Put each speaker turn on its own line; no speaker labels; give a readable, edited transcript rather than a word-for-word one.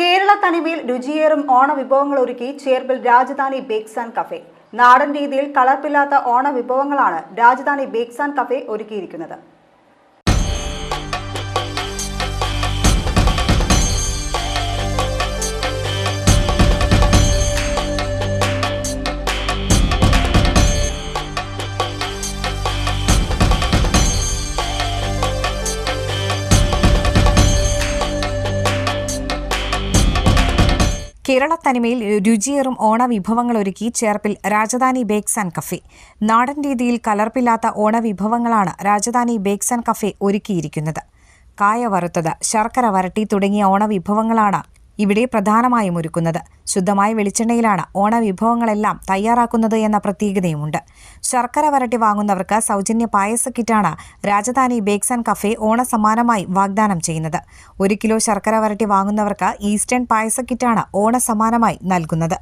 കേരള തനിമയിൽ രുചിയേറും ഓണവിഭവങ്ങൾ ഒരുക്കി ചേർപ്പിൽ Rajdhani bakes and cafe. നാടൻ രീതിയിൽ കലർപ്പില്ലാത്ത ഓണവിഭവങ്ങളാണ് രാജധാനി ബേക്സ് ആൻഡ് കഫേ ഒരുക്കിയിരിക്കുന്നത്.
കേരള തനിമയിൽ രുചിയേറും ഓണവിഭവങ്ങൾ ഒരുക്കി ചേർപ്പിൽ രാജധാനി ബേക്സ് ആൻഡ് കഫേ. നാടൻ രീതിയിൽ കലർപ്പില്ലാത്ത ഓണവിഭവങ്ങളാണ് രാജധാനി ബേക്സ് ആൻഡ് കഫേ ഒരുക്കിയിരിക്കുന്നത്. കായ വറുത്തത്, ശർക്കര വരട്ടി തുടങ്ങിയ ഓണവിഭവങ്ങളാണ് ഇവിടെ പ്രധാനമായും ഒരുക്കുന്നത്. ശുദ്ധമായ വെളിച്ചെണ്ണയിലാണ് ഓണവിഭവങ്ങളെല്ലാം തയ്യാറാക്കുന്നത് എന്ന പ്രത്യേകതയുമുണ്ട്. ശർക്കര വരട്ടി വാങ്ങുന്നവർക്ക് സൗജന്യ പായസ കിറ്റാണ് രാജധാനി ബേക്സ് ആൻഡ് കഫേ ഓണസമ്മാനമായി വാഗ്ദാനം ചെയ്യുന്നത്. 1 കിലോ ശർക്കര വരട്ടി വാങ്ങുന്നവർക്ക് ഈസ്റ്റേൺ പായസ കിറ്റാണ് ഓണസമ്മാനമായി നൽകുന്നത്.